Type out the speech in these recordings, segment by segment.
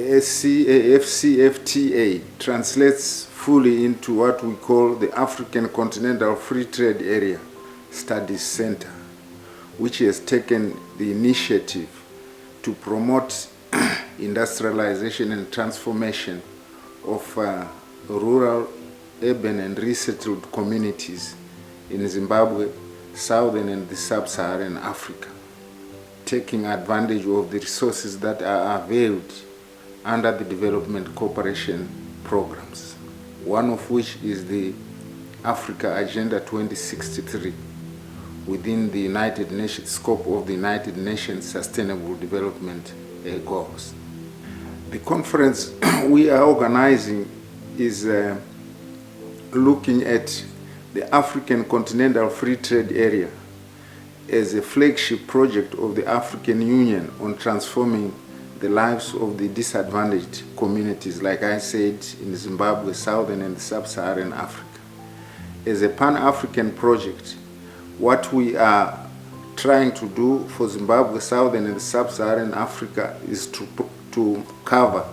ASC-AfCFTA translates fully into what we call the African Continental Free Trade Area Studies Center, which has taken the initiative to promote industrialization and transformation of rural, urban and resettled communities in Zimbabwe, Southern and the Sub-Saharan Africa, taking advantage of the resources that are availed under the development cooperation programs, one of which is the Africa Agenda 2063 within the United Nations scope of the United Nations Sustainable Development Goals. The conference we are organizing is looking at the African Continental Free Trade Area as a flagship project of the African Union on transforming the lives of the disadvantaged communities, like I said, in Zimbabwe, Southern and Sub-Saharan Africa. As a Pan-African project, what we are trying to do for Zimbabwe, Southern and Sub-Saharan Africa is to cover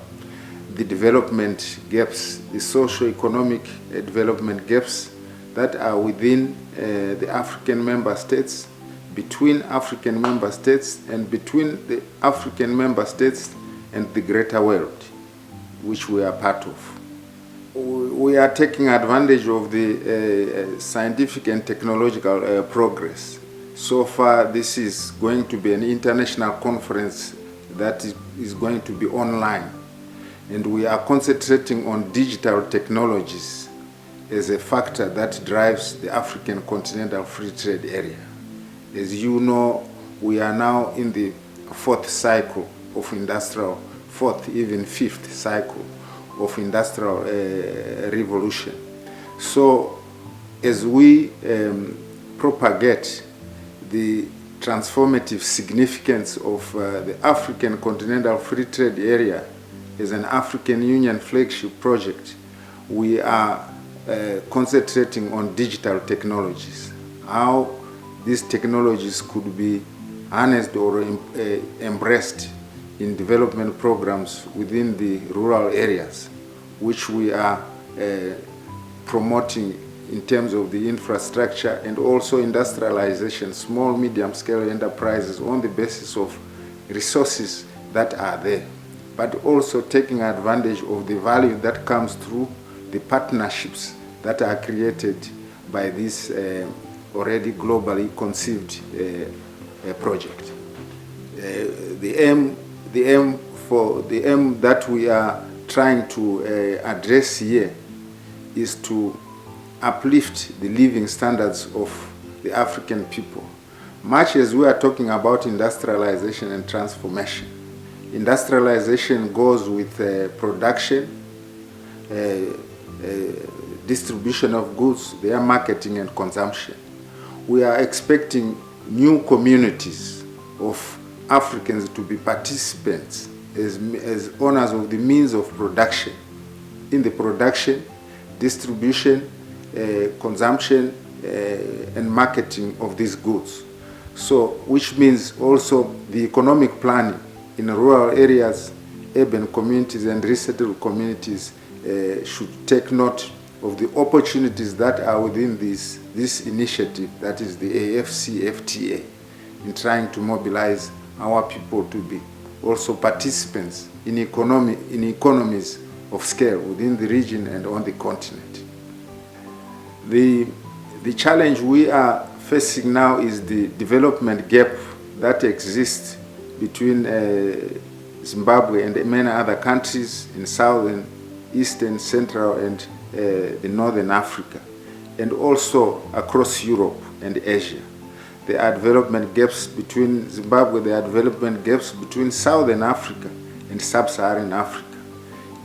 the development gaps, the socio-economic development gaps that are within the African member states, between African member states, and between the African member states and the greater world, which we are part of. We are taking advantage of the scientific and technological progress. So far, this is going to be an international conference that is going to be online. And we are concentrating on digital technologies as a factor that drives the African Continental Free Trade Area. As you know, we are now in the fourth cycle of industrial, fourth, even fifth cycle of industrial revolution. So as we propagate the transformative significance of the African Continental Free Trade Area as an African Union flagship project, we are concentrating on digital technologies, how these technologies could be harnessed or embraced in development programs within the rural areas, which we are promoting in terms of the infrastructure and also industrialization, small, medium-scale enterprises on the basis of resources that are there, but also taking advantage of the value that comes through the partnerships that are created by this already globally conceived project. The aim that we are trying to address here is to uplift the living standards of the African people. Much as we are talking about industrialization and transformation, industrialization goes with production, distribution of goods, their marketing and consumption. We are expecting new communities of Africans to be participants as owners of the means of production, in the production, distribution, consumption, and marketing of these goods. So, which means also the economic planning in rural areas, urban communities and resettled communities should take note of the opportunities that are within this initiative, that is the ASC-AfCFTA, in trying to mobilize our people to be also participants in economies of scale within the region and on the continent. The challenge we are facing now is the development gap that exists between Zimbabwe and many other countries in Southern, Eastern, Central and the Northern Africa, and also across Europe and Asia. There are development gaps between Zimbabwe, there are development gaps between Southern Africa and Sub-Saharan Africa.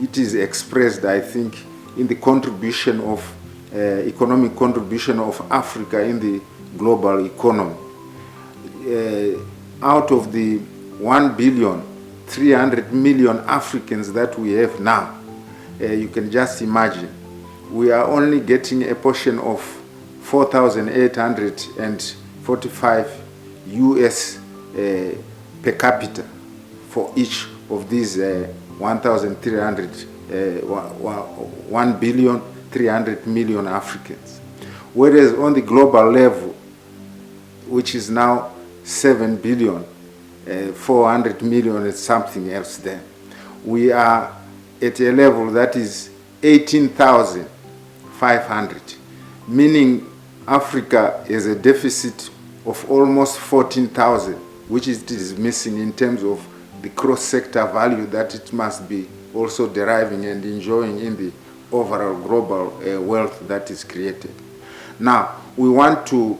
It is expressed, I think, in the contribution of economic contribution of Africa in the global economy. Out of the 1,300,000,000 Africans that we have now, you can just imagine, we are only getting a portion of 4,845 US per capita for each of these 1,300,000,000 Africans. Whereas on the global level, which is now 7,400,000,000 and something else there, we are at a level that is 18,500, meaning Africa has a deficit of almost 14,000, which it is missing in terms of the cross-sector value that it must be also deriving and enjoying in the overall global wealth that is created. Now, we want to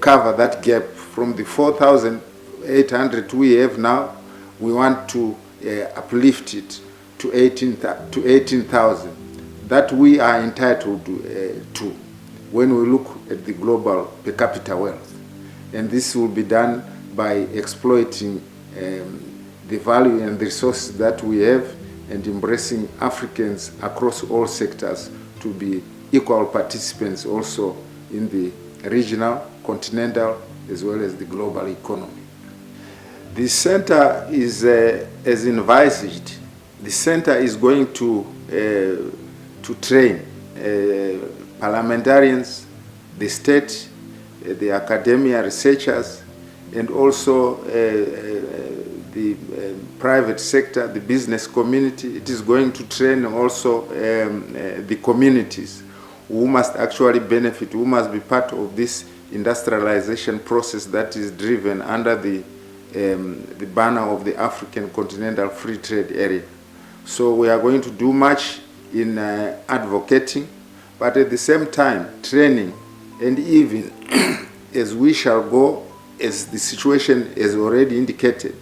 cover that gap from the 4,800 we have now. We want to uplift it to 18,000 that we are entitled to when we look at the global per capita wealth. And this will be done by exploiting the value and the resources that we have and embracing Africans across all sectors to be equal participants also in the regional, continental, as well as the global economy. The center is, as envisaged, the center is going to train parliamentarians, the state, the academia researchers, and also the private sector, the business community. It is going to train also the communities who must actually benefit, who must be part of this industrialization process that is driven under the banner of the African Continental Free Trade Area. So we are going to do much in advocating, but at the same time training, and even as we shall go, as the situation is already indicated,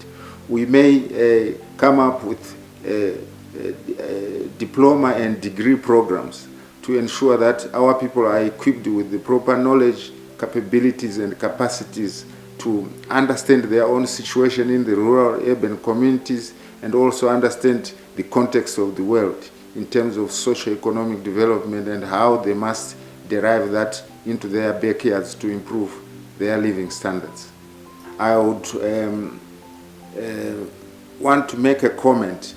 we may come up with diploma and degree programs to ensure that our people are equipped with the proper knowledge, capabilities, and capacities to understand their own situation in the rural, urban communities, and also understand the context of the world in terms of socio-economic development and how they must derive that into their backyards to improve their living standards. I would want to make a comment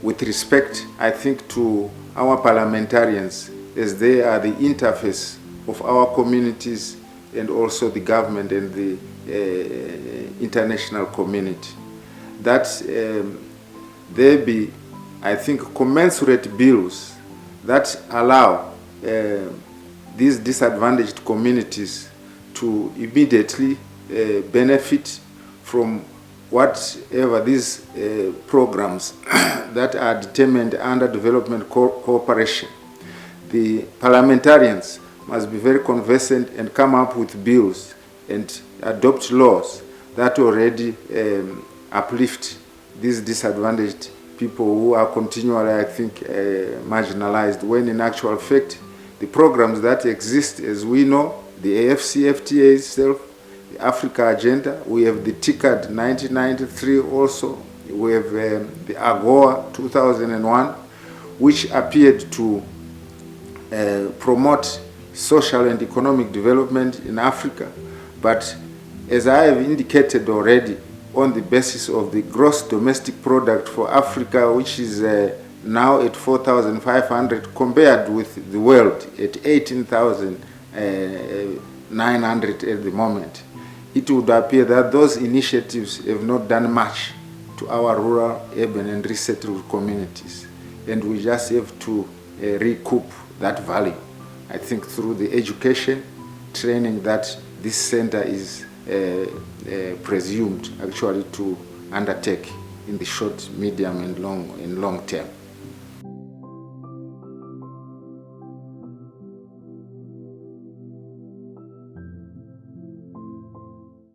with respect, I think, to our parliamentarians, as they are the interface of our communities and also the government and the international community. That there be, I think, commensurate bills that allow these disadvantaged communities to immediately benefit from whatever these programs that are determined under development cooperation. The parliamentarians must be very conversant and come up with bills and adopt laws that already uplift these disadvantaged people who are continually, I think, marginalized, when in actual fact, the programs that exist, as we know, the ASC-AfCFTA itself, the Africa Agenda, we have the TICAD 1993 also, we have the AGOA 2001, which appeared to promote social and economic development in Africa. But as I have indicated already, on the basis of the gross domestic product for Africa, which is now at 4,500, compared with the world at 18,900 at the moment, it would appear that those initiatives have not done much to our rural, urban, and resettled communities. And we just have to recoup that value, I think, through the education, training that this center is presumed actually to undertake in the short, medium, and long term.